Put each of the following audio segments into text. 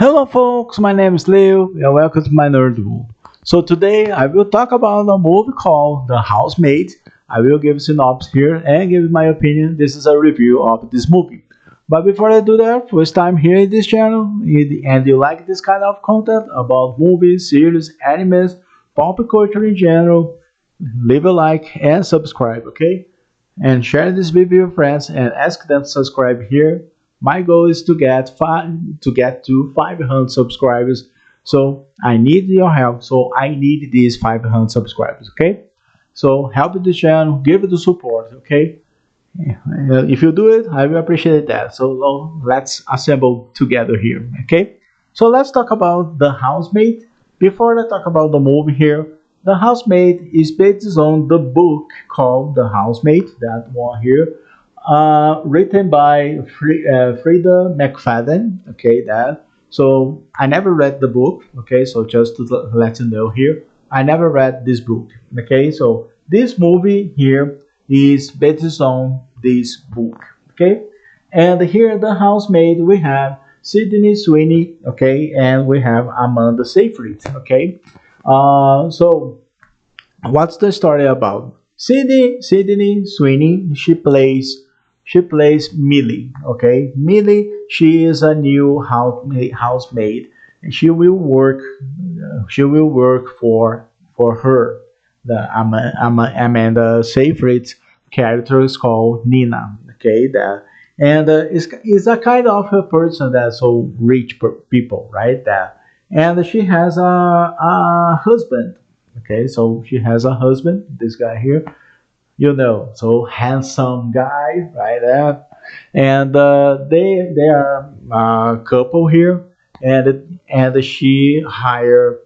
Hello folks, my name is Leo and welcome to my nerd world. So today I will talk about a movie called The Housemaid. I will give a synopsis here and give my opinion. This is a review of this movie. But before I do that, first time here in this channel and you like this kind of content about movies, series, animes, pop culture in general, leave a like and subscribe, okay? And share this video with your friends and ask them to subscribe here. My goal is to get to 500 subscribers. So I need your help. So I need these 500 subscribers. Okay. So help the channel, give it the support. Okay. If you do it, I will appreciate that. So let's assemble together here. Okay. So let's talk about The Housemaid. Before I talk about the movie here, The Housemaid is based on the book called The Housemaid, that one here, written by Freida McFadden. Okay, that. So I never read the book. Okay, so just to let you know here, I never read this book. Okay, so this movie here is based on this book. Okay, and here the housemaid we have Sydney Sweeney. Okay, and we have Amanda Seyfried. Okay, so what's the story about? Sydney Sweeney. She plays Millie. Okay, Millie. She is a new housemaid, and she will work for her. The Amanda Seyfried's character is called Nina. Okay, that and is a kind of a person that's so rich people, right? That and she has a husband. Okay, so she has a husband. This guy here, so handsome guy, right? And they are a couple here, and she hired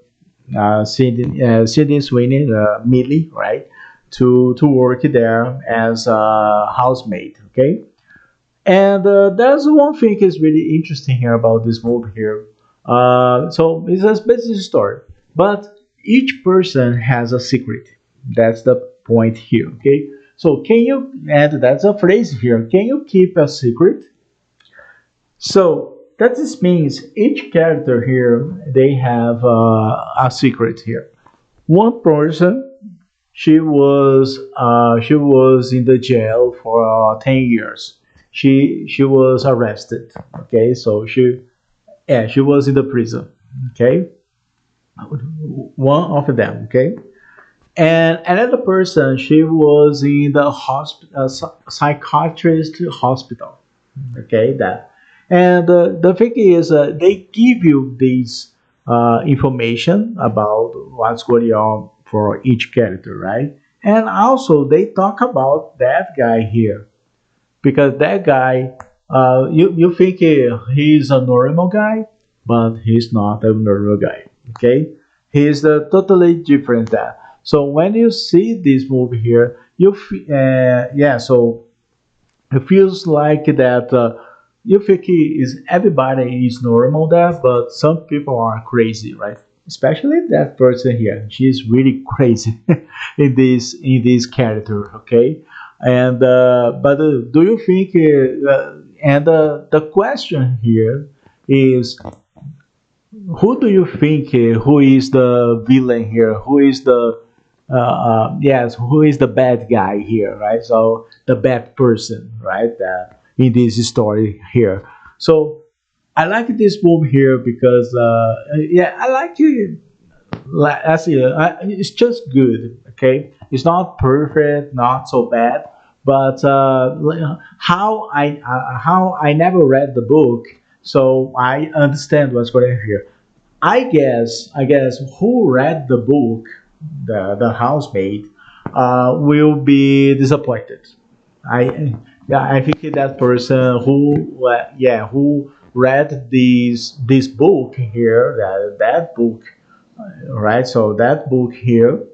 Sydney Sweeney, Millie, right, to work there as a housemaid. Okay, and there's one thing is really interesting here about this movie here. So it's a basic story, but each person has a secret. That's the point here. Okay, so can you? And that's a phrase here. Can you keep a secret? So that just means each character here they have a secret here. One person she was in the jail for 10 years. She was arrested. Okay, so she was in the prison. Okay, one of them. Okay, and another person she was in the psychiatrist hospital. Okay, that and the thing is they give you this information about what's going on for each character, right? And also they talk about that guy here because that guy, you think he's a normal guy, but he's not a normal guy. Okay, he's totally different. That so when you see this movie here, yeah, so it feels like that you think is everybody is normal there, but some people are crazy, right? Especially that person here. She's really crazy in this character, okay? And but do you think? And the question here is, who do you think who is the villain here? Who is the yes, who is the bad guy here, right? So the bad person, right? In this story here. So I like this movie here because yeah, I like it. I see, it's just good. Okay, it's not perfect, not so bad, but how I never read the book, so I understand what's going on here. I guess who read the book, the housemaid, will be disappointed. I yeah, I think that person who read this book here, that book, right? So that book here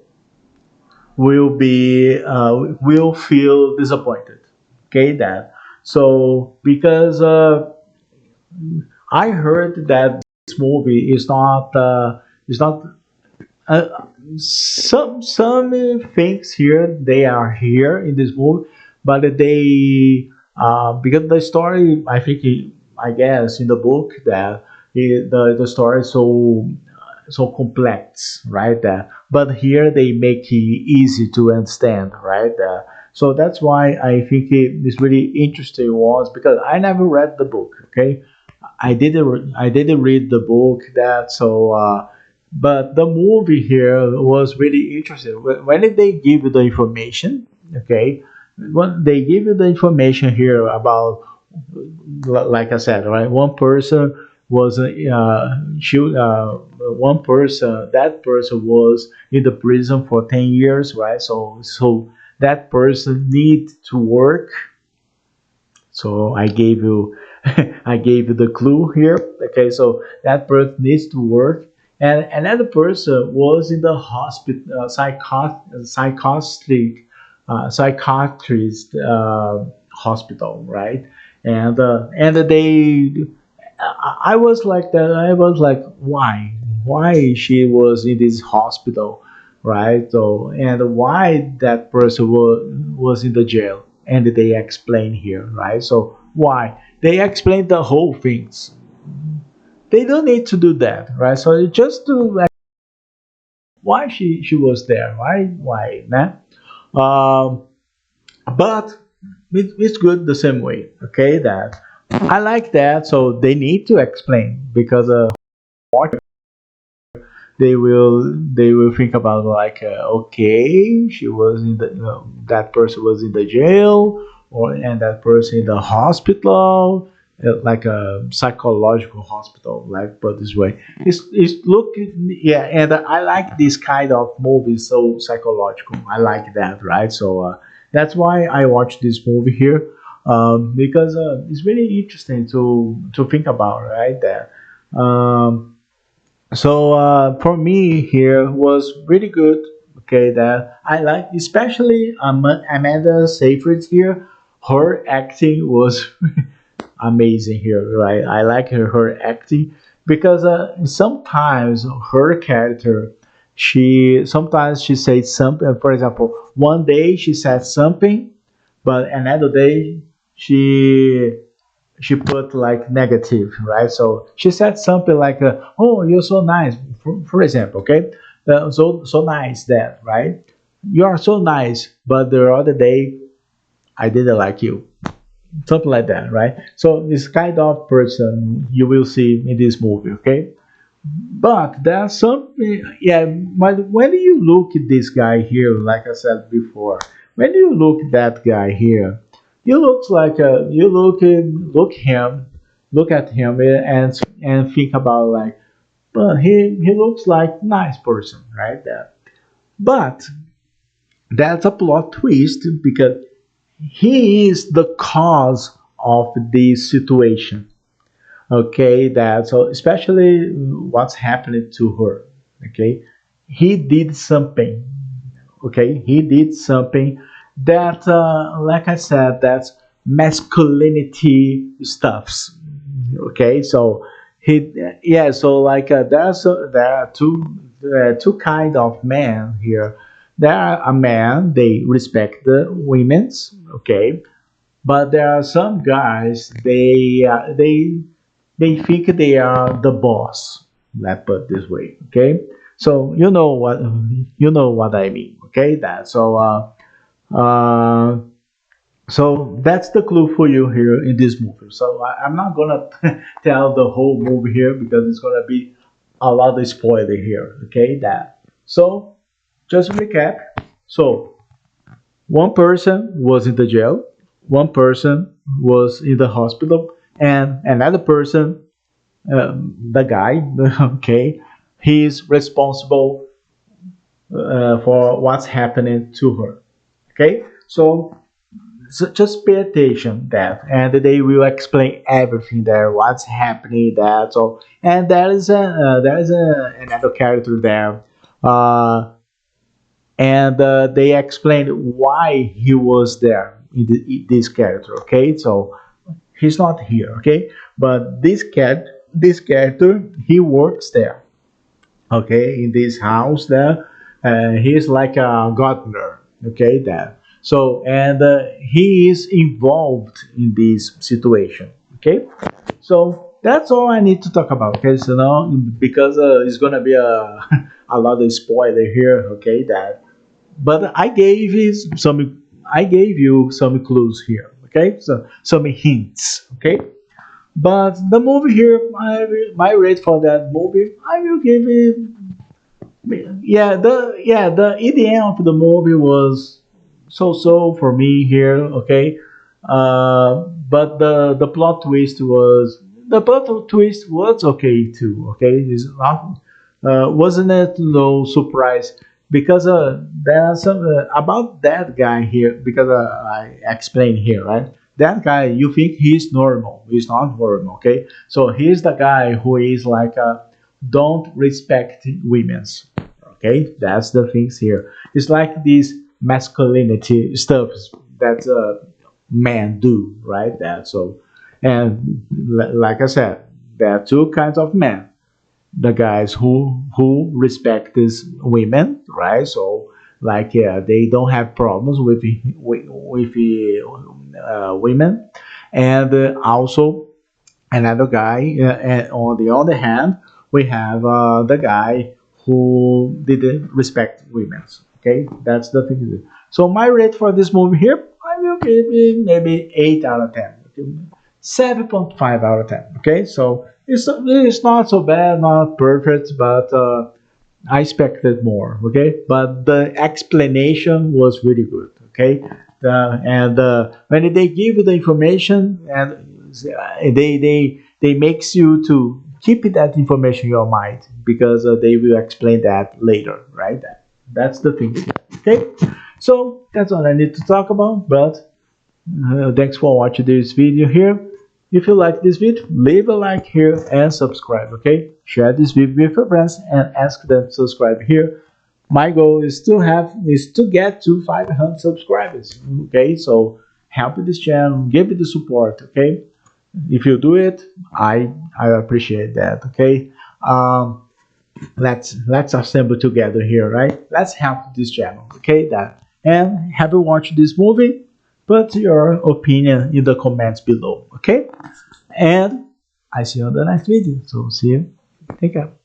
will feel disappointed. Okay, that so because I heard that this movie is not uh, some things here they are here in this movie, but they because the story I think I guess in the book that the story is so complex, right? But here they make it easy to understand, right? So that's why I think it's really interesting was because I never read the book. Okay, I didn't read the book that so. But the movie here was really interesting. When did they give you the information? Okay, when they give you the information here about, like I said, right? One person was one person that person was in the prison for 10 years, right? So that person need to work. So I gave you I gave you the clue here. Okay, so that person needs to work, and another person was in the hospital, psychiatrist hospital, right? And they, I was like that. I was like, why she was in this hospital, right? So and why that person was in the jail, and they explain here, right? So why they explain the whole things. They don't need to do that, right? So just to like, why she was there, why, nah? Um, but it's good the same way, okay? That I like that. So they need to explain because they will think about like okay, she was in the, that person was in the jail, or and that person in the hospital, like a psychological hospital, like put this way. It's look, yeah, and I like this kind of movies, so psychological. I like that, right? So that's why I watched this movie here, because it's really interesting to think about, right? That um, so for me here was really good. Okay, that I like, especially Amanda Seyfried here. Her acting was amazing here, right? I like her acting because sometimes her character, she sometimes she says something. For example, one day she said something, but another day she she put like negative, right? So she said something like, "Oh, you're so nice," for example, okay? So nice that, right? You are so nice, but the other day I didn't like you, something like that, right? So this kind of person you will see in this movie, okay? But there's something, yeah. But when you look at this guy here, like I said before, when you look at that guy here, you looks like you look at him and think about like, but he looks like nice person, right? There, but that's a plot twist because he is the cause of this situation. Okay, that so especially what's happening to her. Okay, he did something. Okay, he did something that like I said, that's masculinity stuffs. Okay, so he, yeah, so like there are two kind of men here. There are a man, they respect the women's, okay, but there are some guys, they think they are the boss. Let's put it this way, okay? So you know what I mean, okay? That so uh, so that's the clue for you here in this movie. So I'm not gonna tell the whole movie here because it's gonna be a lot of spoiler here, okay? That so just recap. So one person was in the jail, one person was in the hospital, and another person, the guy, okay, he's responsible for what's happening to her. Okay, so just pay attention that, and they will explain everything there, what's happening that. So and there is another character there. And they explained why he was there in this character, okay, so he's not here, okay, but this character he works there, okay, in this house there. He's like a gardener, okay, there. So and he is involved in this situation, okay. So that's all I need to talk about. Okay, so now because it's gonna be a a lot of spoiler here. Okay, that but I gave you some clues here. Okay, so some hints. Okay, but the movie here, my rate for that movie, I will give it. The EDM of the movie was so for me here. Okay, but the plot twist was okay too. Okay, it's not wasn't it no surprise because there are some about that guy here because I explained here, right? That guy, you think he's normal? He's not normal. Okay, so he's the guy who is like don't respect women's. Okay, that's the things here. It's like this masculinity stuff that men do, right? That so, and like I said, there are two kinds of men: the guys who respect these women, right? So, like, yeah, they don't have problems with women, and also another guy. And on the other hand, we have the guy who didn't respect women. Okay, that's the thing. So my rate for this movie here, I will give it maybe 8 out of 10. Okay? 7.5 out of 10. Okay, so it's not so bad, not perfect, but I expected more. Okay, but the explanation was really good. Okay, and when they give you the information and they makes you to keep that information in your mind because they will explain that later, right? That's the thing. Okay, so that's all I need to talk about. But thanks for watching this video here. If you like this video, leave a like here and subscribe, okay? Share this video with your friends and ask them to subscribe here. My goal is to get to 500 subscribers, okay? So help with this channel, give it the support, okay? If you do it, I appreciate that, okay? Let's assemble together here, right? Let's help this channel, okay? That and have you watched this movie? Put your opinion in the comments below, okay? And I see you on the next video. So see you. Take care.